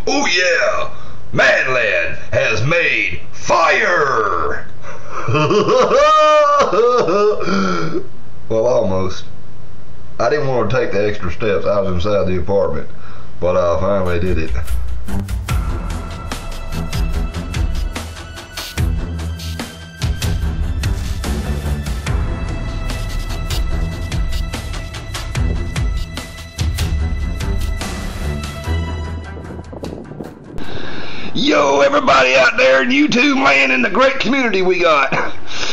Oh yeah, Manland has made fire! Well, almost. I didn't want to take the extra steps. I was inside the apartment, but I finally did it. Yo, everybody out there in YouTube land and the great community we got.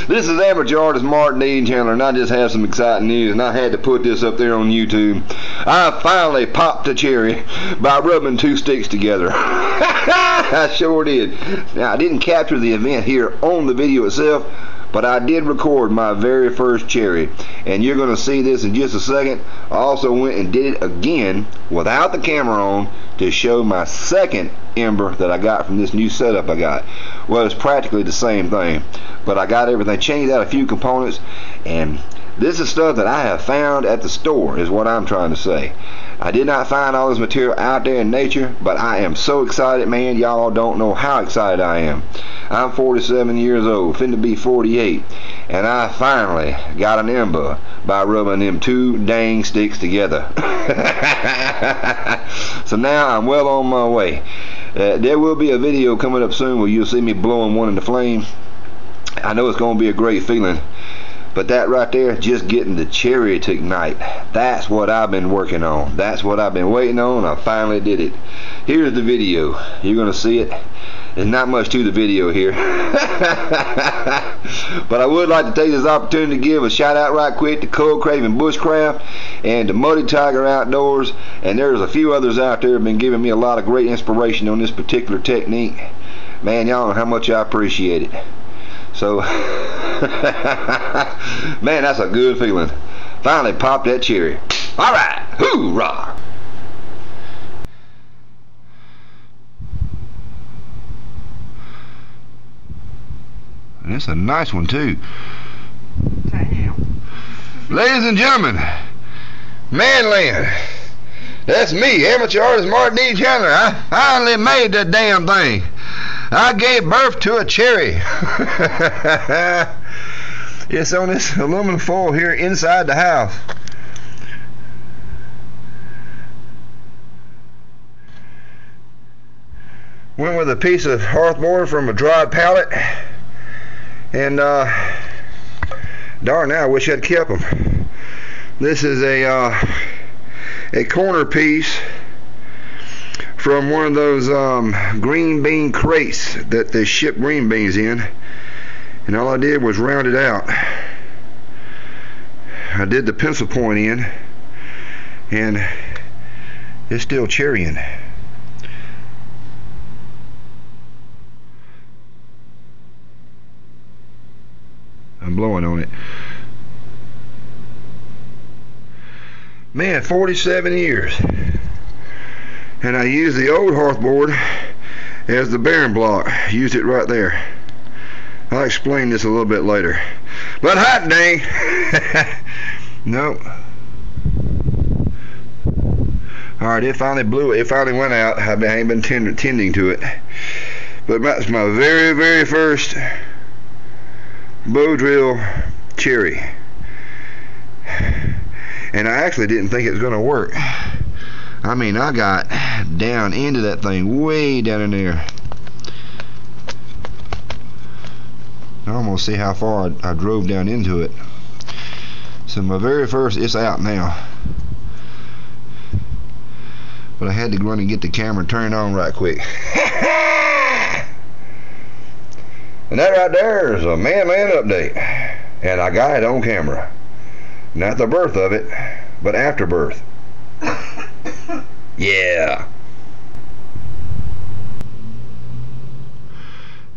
This is amateur artist Martin D. Chandler, and I just have some exciting news, and I had to put this up there on YouTube. I finally popped a cherry by rubbing two sticks together. I sure did. Now, I didn't capture the event here on the video itself, but I did record my very first cherry, and you're going to see this in just a second. I also went and did it again without the camera on to show my second ember that I got from this new setup I got. Well, it's practically the same thing, but I got everything, changed out a few components, and this is stuff that I have found at the store is what I'm trying to say. I did not find all this material out there in nature, but I am so excited, man. Y'all don't know how excited I am. I'm 47 years old, finna be 48, and I finally got an ember by rubbing them two dang sticks together. So now I'm well on my way. There will be a video coming up soon where you'll see me blowing one in the flame. I know it's going to be a great feeling. But that right there, just getting the cherry to ignite, that's what I've been working on. That's what I've been waiting on. I finally did it. Here's the video. You're going to see it. There's not much to the video here. But I would like to take this opportunity to give a shout out right quick to Cold Craven Bushcraft and to Muddy Tiger Outdoors. And there's a few others out there who have been giving me a lot of great inspiration on this particular technique. Man, y'all know how much I appreciate it. So, man, that's a good feeling. Finally popped that cherry. All right, hoorah! And it's a nice one too. Damn. Ladies and gentlemen, Manland. That's me, amateur artist Martin D. Chandler. I finally made that damn thing. I gave birth to a cherry. It's on this aluminum foil here inside the house. Went with a piece of hearthboard from a dried pallet, and darn, now I wish I'd kept them. This is a corner piece from one of those green bean crates that they ship green beans in, and all I did was round it out. I did the pencil point in, and it's still cherrying. I'm blowing on it. Man, 47 years. And I used the old hearthboard as the bearing block. Used it right there. I'll explain this a little bit later. But hot dang! Nope. Alright, it finally blew it. It finally went out. I ain't been tending to it. But that's my very, very first bow drill cherry. And I actually didn't think it was going to work. I mean, I got down into that thing, way down in there. I almost see how far I drove down into it. So my very first, it's out now. But I had to run and get the camera turned on right quick. And that right there is a Manland update. And I got it on camera. Not the birth of it, but after birth. Yeah.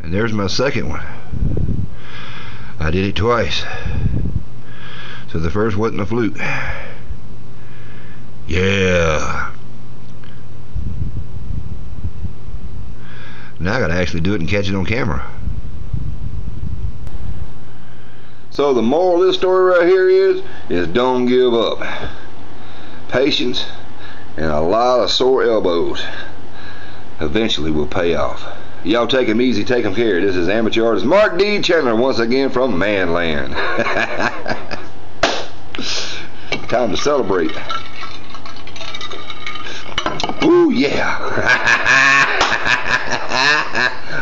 And there's my second one. I did it twice. So the first wasn't a fluke. Yeah. Now I gotta actually do it and catch it on camera. So the moral of this story right here is don't give up. Patience and a lot of sore elbows. eventually will pay off. Y'all take them easy, take them care. This is amateur artist Mark D. Chandler once again from Manland. Time to celebrate. Ooh, yeah.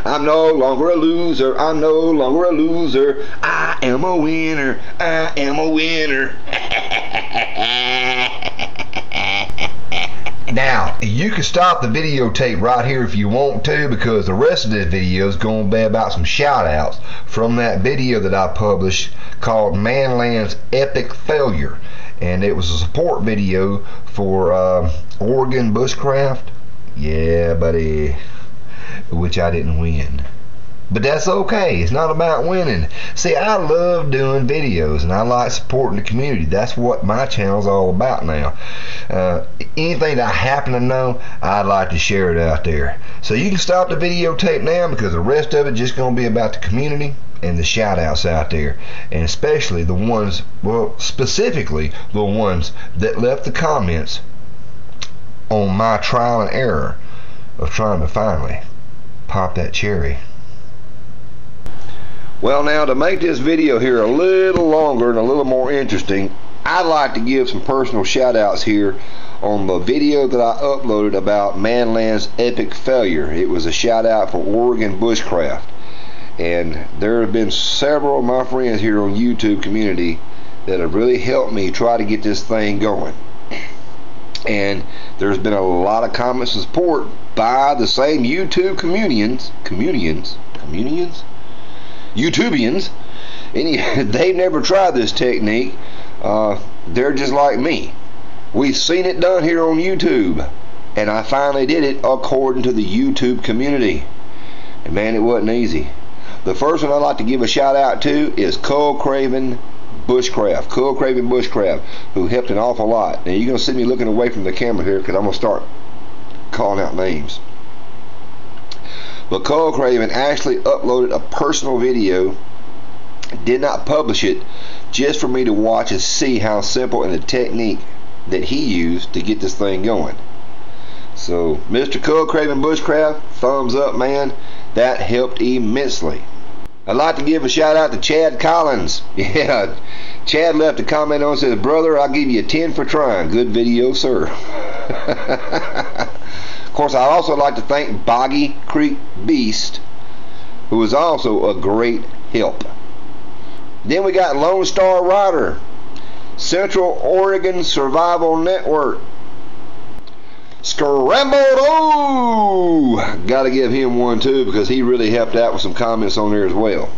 I'm no longer a loser. I'm no longer a loser. I am a winner. I am a winner. Now, you can stop the videotape right here if you want to, because the rest of this video is going to be about some shout outs from that video that I published called Manland's Epic Failure. And it was a support video for Oregon Bushcraft. Yeah, buddy. Which I didn't win. But that's okay. It's not about winning. See, I love doing videos and I like supporting the community. That's what my channel's all about now. Anything that I happen to know, I'd like to share it out there. So you can stop the videotape now, because the rest of it just going to be about the community and the shout outs out there. And especially the ones, well, specifically the ones that left the comments on my trial and error of trying to finally pop that cherry. Well, now, to make this video here a little longer and a little more interesting, I'd like to give some personal shout outs here on the video that I uploaded about Manland's Epic Failure. It was a shout out for Oregon Bushcraft. And there have been several of my friends here on YouTube community that have really helped me try to get this thing going. And there's been a lot of comments and support by the same YouTube YouTubians. They've never tried this technique. They're just like me. We've seen it done here on YouTube, and I finally did it according to the YouTube community. And man, it wasn't easy. The first one I'd like to give a shout out to is Cull Craven Bushcraft. Cull Craven Bushcraft, who helped an awful lot. Now you're going to see me looking away from the camera here, because I'm going to start calling out names. But Cull Craven actually uploaded a personal video, did not publish it, just for me to watch and see how simple and the technique that he used to get this thing going. So Mr. Cull Craven Bushcraft, thumbs up, man. That helped immensely. I'd like to give a shout out to Chad Collins. Yeah, Chad left a comment on and says, "Brother, I'll give you a 10 for trying. Good video, sir." Of course, I'd also like to thank Boggy Creek Beast, who was also a great help. Then we got Lone Star Rider, Central Oregon Survival Network, Scrambled-O! Gotta give him one too, because he really helped out with some comments on there as well.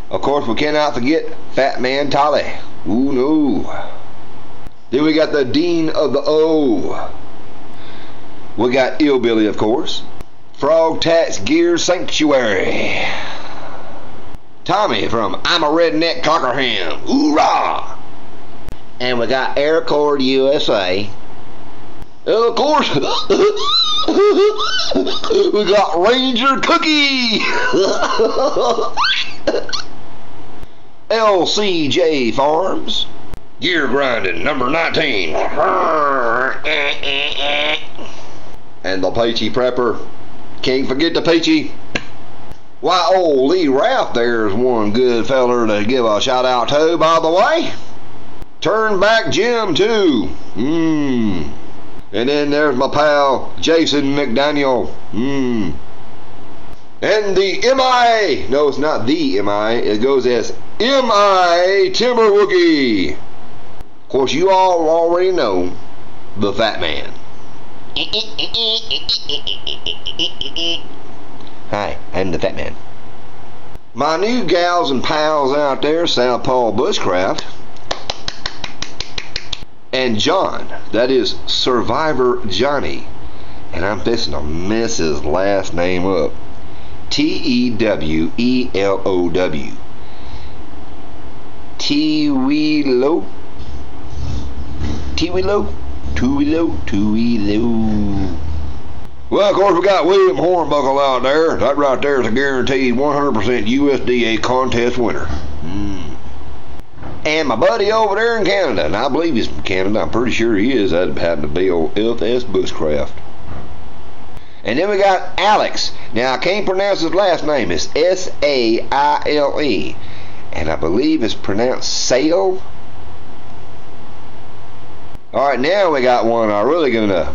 Of course, we cannot forget Fat Man Tolly. Ooh, no. Then we got the Dean of the O. We got Illbilly, of course. Frog Tats Gear Sanctuary. Tommy from I'm a Redneck Cockerham. Hoorah! And we got Aircord USA. And of course, we got Ranger Cookie. LCJ Farms. Gear Grinding number 19. And the Peachy Prepper. Can't forget the Peachy. Why, old Lee Ralph there's one good feller to give a shout out to, by the way. Turn Back Jim too. And then there's my pal Jason McDaniel. And the MI. No, it's not the MI. It goes as MI Timber Wookie. Of course, you all already know the Fat Man. Hi, I'm the Fat Man. My new gals and pals out there, South Paul Bushcraft, and John, that is Survivor Johnny, and I'm fixing to mess his last name up. T-E-W-E-L-O-W. Tiwilo. Well, of course, we got William Hornbuckle out there. That right there is a guaranteed 100% USDA contest winner. And my buddy over there in Canada, and I believe he's from Canada, I'm pretty sure he is. That happened to be old FS Bushcraft. And then we got Alex. Now I can't pronounce his last name. It's S-A-I-L-E. And I believe it's pronounced Sale. Alright, now we got one I'm really gonna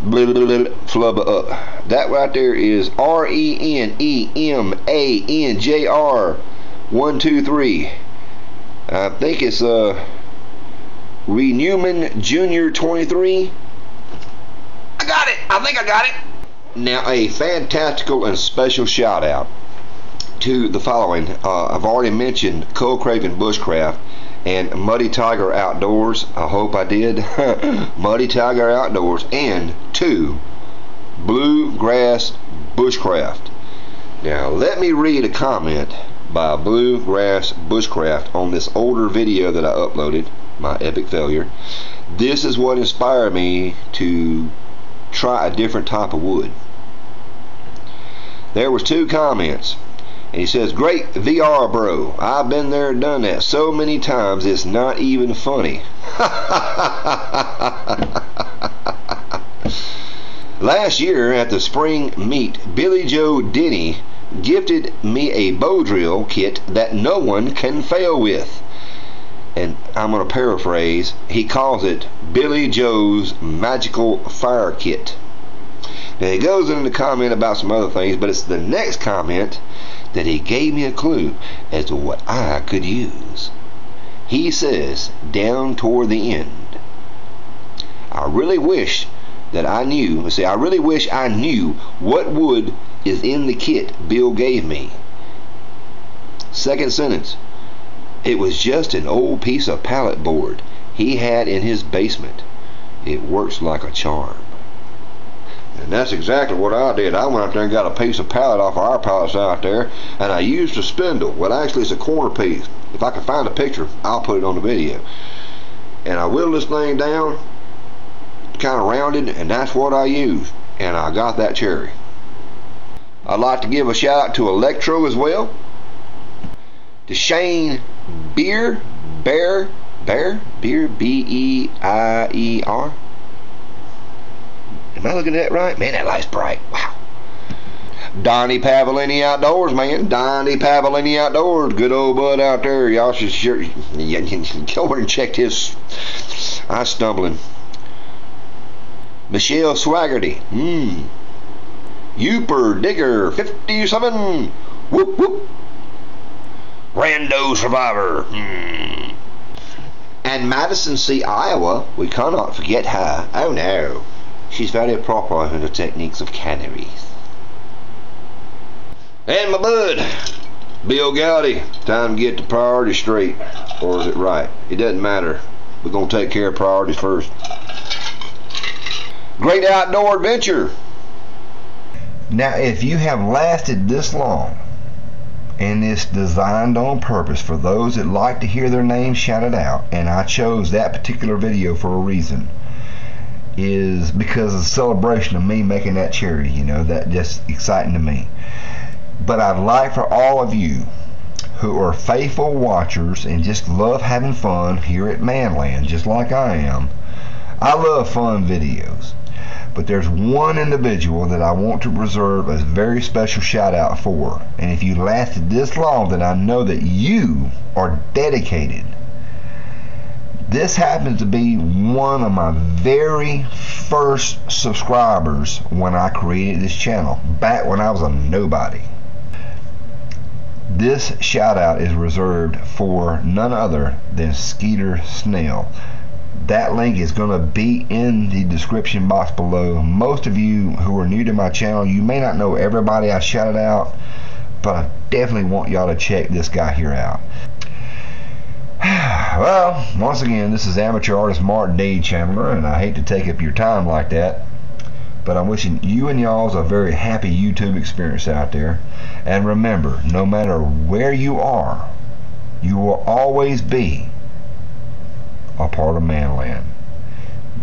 flub up. That right there is RENEMANJR123. I think it's Renewman Jr. 23. I got it! I think I got it! Now a fantastical and special shout out to the following. I've already mentioned Cole Craven Bushcraft and Muddy Tiger Outdoors. I hope I did. Muddy Tiger Outdoors, and to Bluegrass Bushcraft. Now let me read a comment by Bluegrass Bushcraft on this older video that I uploaded, my epic failure. This is what inspired me to try a different type of wood. There was 2 comments. And he says, "Great VR, bro. I've been there and done that so many times it's not even funny." Last year at the spring meet, Billy Joe Denny gifted me a bow drill kit that no one can fail with. And I'm going to paraphrase. He calls it Billy Joe's Magical Fire Kit. Now he goes into the comment about some other things, but it's the next comment that he gave me a clue as to what I could use. He says, down toward the end, I really wish I knew what wood is in the kit Bill gave me. Second sentence, it was just an old piece of pallet board he had in his basement. It works like a charm. And that's exactly what I did. I went out there and got a piece of pallet off of our pallets out there, and I used a spindle. Well, actually it's a corner piece. If I can find a picture, I'll put it on the video. And I whittled this thing down, kind of rounded, and that's what I used. And I got that cherry. I'd like to give a shout out to Electro as well. To Shane Beer, B-E-I-E-R. Am I looking at that right? Man, that light's bright. Wow. Donnie Pavellini Outdoors, man. Donnie Pavellini Outdoors. Good old bud out there. Y'all should sure go over and check his. I'm stumbling. Michelle Swaggerty. Uper Digger 57. Whoop whoop. Rando Survivor. And Madison C. Iowa. We cannot forget her. Oh no. She's very proper in the techniques of canneries. And my bud, Bill Gowdy. Time to get the priorities straight. Or is it right? It doesn't matter. We're going to take care of priorities first. Great Outdoor Adventure. Now, if you have lasted this long, and it's designed on purpose for those that like to hear their name shouted out, and I chose that particular video for a reason, is because of the celebration of me making that cherry. You know, that just exciting to me. But I'd like for all of you who are faithful watchers and just love having fun here at Manland, just like I am. I love fun videos. But there's one individual that I want to reserve a very special shout out for. And if you lasted this long, then I know that you are dedicated. This happens to be one of my very first subscribers when I created this channel, back when I was a nobody. This shout out is reserved for none other than Skeeter Snell. That link is going to be in the description box below. Most of you who are new to my channel, you may not know everybody I shouted out, but I definitely want y'all to check this guy here out. Well, once again, this is amateur artist Martin D. Chandler, and I hate to take up your time like that, but I'm wishing you and y'all a very happy YouTube experience out there. And remember, no matter where you are, you will always be a part of Manland.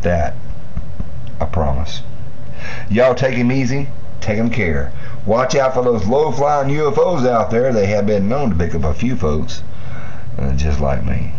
That I promise. Y'all take him easy, take him care. Watch out for those low-flying UFOs out there. They have been known to pick up a few folks just like me.